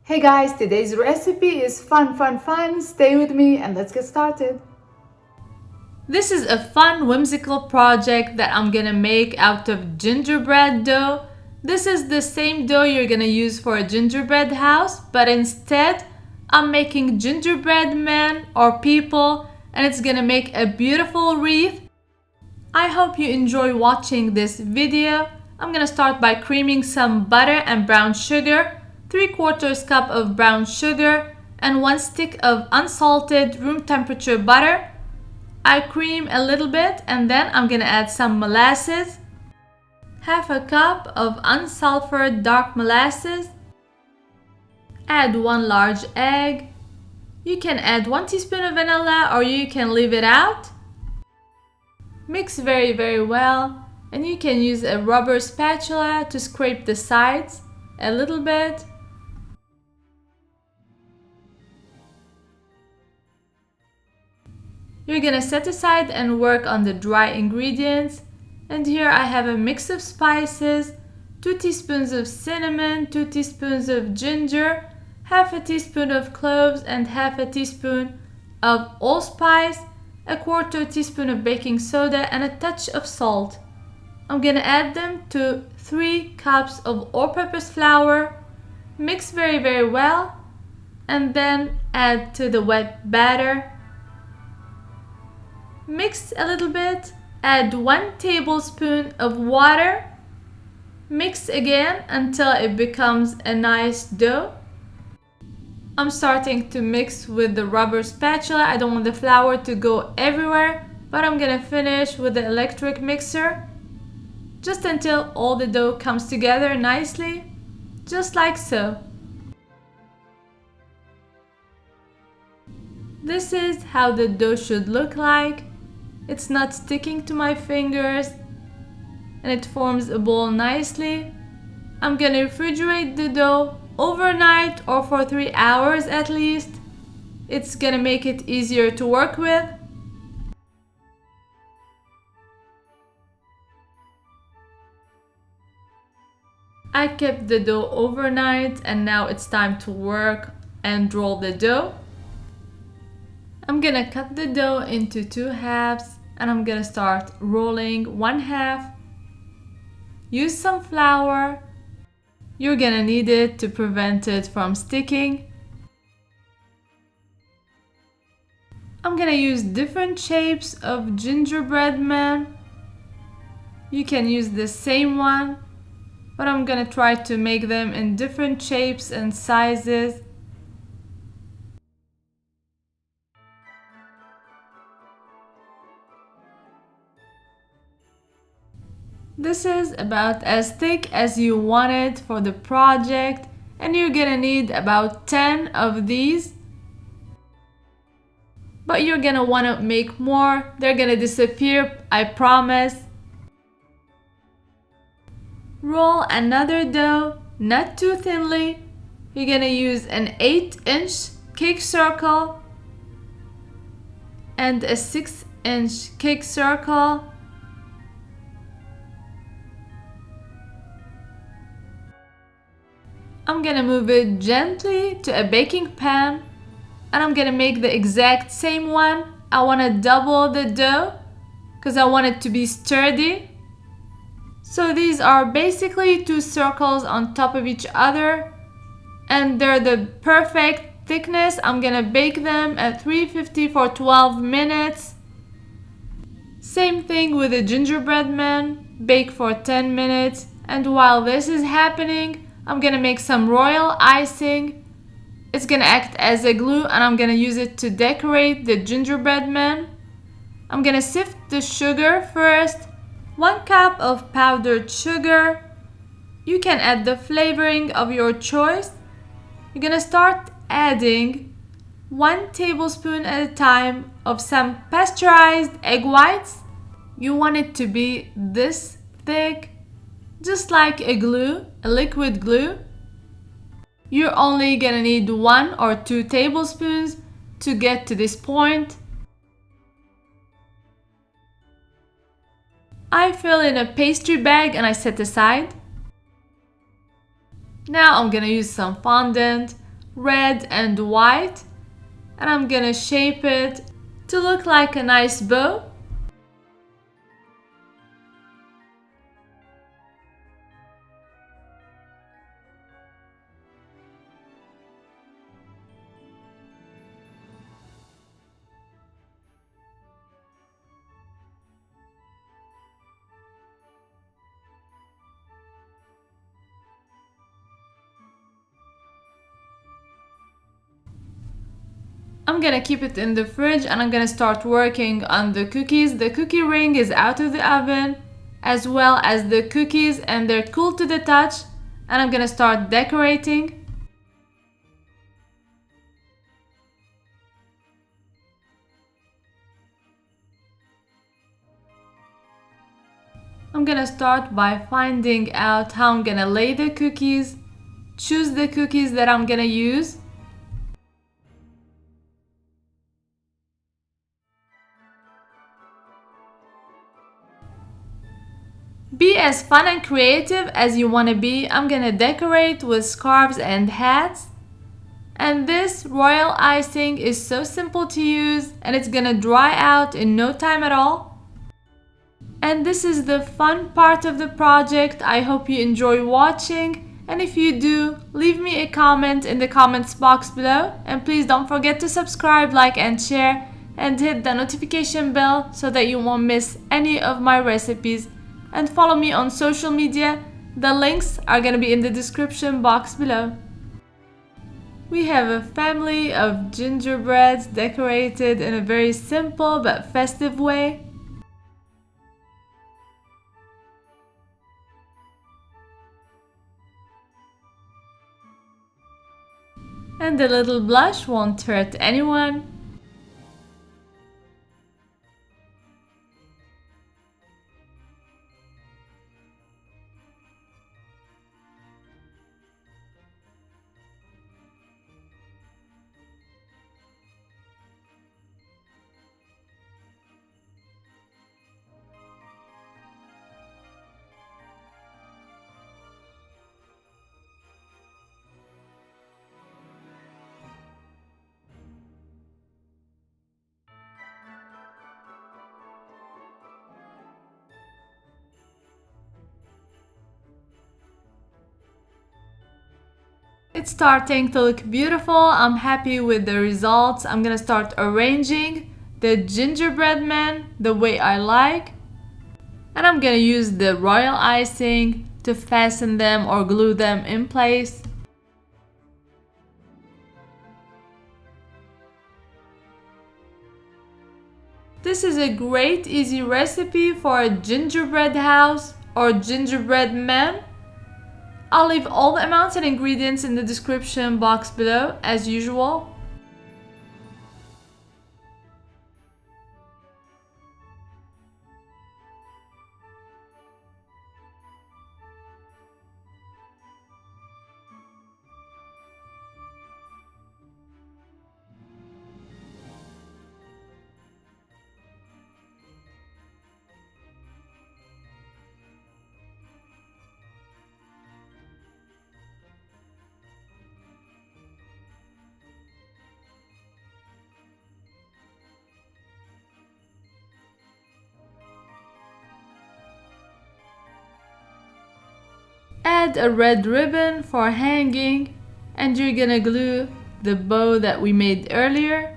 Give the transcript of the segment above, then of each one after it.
Hey guys, today's recipe is fun. Stay with me and let's get started. This is a fun, whimsical project that I'm gonna make out of gingerbread dough. This is the same dough you're gonna use for a gingerbread house, but instead, I'm making gingerbread men or people, and it's gonna make a beautiful wreath. I hope you enjoy watching this video. I'm gonna start by creaming some butter and brown sugar, 3/4 cup of brown sugar, and 1 stick of unsalted room temperature butter. I cream a little bit and then I'm gonna add some molasses, half a cup of unsulphured dark molasses, add 1 large egg. You can add 1 teaspoon of vanilla or you can leave it out. Mix very well, and you can use a rubber spatula to scrape the sides a little bit. You're gonna set aside and work on the dry ingredients. And here I have a mix of spices, 2 teaspoons of cinnamon, 2 teaspoons of ginger, half a teaspoon of cloves and half a teaspoon of allspice, 1/4 teaspoon of baking soda and a touch of salt. I'm gonna add them to 3 cups of all-purpose flour. Mix very well and then add to the wet batter. Mix a little bit, add 1 tablespoon of water. Mix again until it becomes a nice dough. I'm starting to mix with the rubber spatula. I don't want the flour to go everywhere, but I'm gonna finish with the electric mixer just until all the dough comes together nicely, just like so. This is how the dough should look like. It's not sticking to my fingers and it forms a ball nicely. I'm gonna refrigerate the dough overnight or for 3 hours at least. It's gonna make it easier to work with. I kept the dough overnight and now it's time to work and roll the dough. I'm gonna cut the dough into 2 halves and I'm gonna start rolling 1 half. Use some flour. You're gonna need it to prevent it from sticking. I'm gonna use different shapes of gingerbread man. You can use the same one, but I'm gonna try to make them in different shapes and sizes. This is about as thick as you want it for the project, and you're gonna need about 10 of these. But you're gonna wanna make more. They're gonna disappear, I promise. Roll another dough, not too thinly. You're gonna use an 8-inch cake circle and a 6-inch cake circle. I'm gonna move it gently to a baking pan and I'm gonna make the exact same one. I wanna double the dough because I want it to be sturdy. So these are basically 2 circles on top of each other and they're the perfect thickness. I'm gonna bake them at 350 for 12 minutes. Same thing with the gingerbread man, bake for 10 minutes. And while this is happening, I'm gonna make some royal icing. It's gonna act as a glue and I'm gonna use it to decorate the gingerbread man. I'm gonna sift the sugar first. 1 cup of powdered sugar. You can add the flavoring of your choice. You're gonna start adding 1 tablespoon at a time of some pasteurized egg whites. You want it to be this thick, just like a glue, a liquid glue. You're only gonna need 1 or 2 tablespoons to get to this point. I fill in a pastry bag and I set aside. Now I'm gonna use some fondant. red and white, and I'm gonna shape it to look like a nice bow. I'm gonna keep it in the fridge and I'm gonna start working on the cookies. The cookie ring is out of the oven, as well as the cookies, and they're cool to the touch, and I'm gonna start decorating. I'm gonna start by finding out how I'm gonna lay the cookies, choose the cookies that I'm gonna use. Be as fun and creative as you want to be. I'm gonna decorate with scarves and hats. And this royal icing is so simple to use and it's gonna dry out in no time at all. And this is the fun part of the project. I hope you enjoy watching, and if you do, leave me a comment in the comments box below, and please don't forget to subscribe, like and share, and hit the notification bell so that you won't miss any of my recipes. And follow me on social media. The links are gonna be in the description box below. We have a family of gingerbreads decorated in a very simple but festive way. And a little blush won't hurt anyone. It's starting to look beautiful. I'm happy with the results. I'm gonna start arranging the gingerbread men the way I like. And I'm gonna use the royal icing to fasten them or glue them in place. This is a great easy recipe for a gingerbread house or gingerbread man. I'll leave all the amounts and ingredients in the description box below as usual. Add a red ribbon for hanging, and you're gonna glue the bow that we made earlier.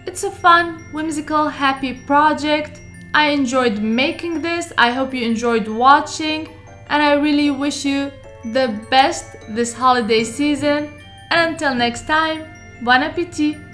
It's a fun, whimsical, happy project. I enjoyed making this. I hope you enjoyed watching, and I really wish you the best this holiday season. And until next time, bon appétit!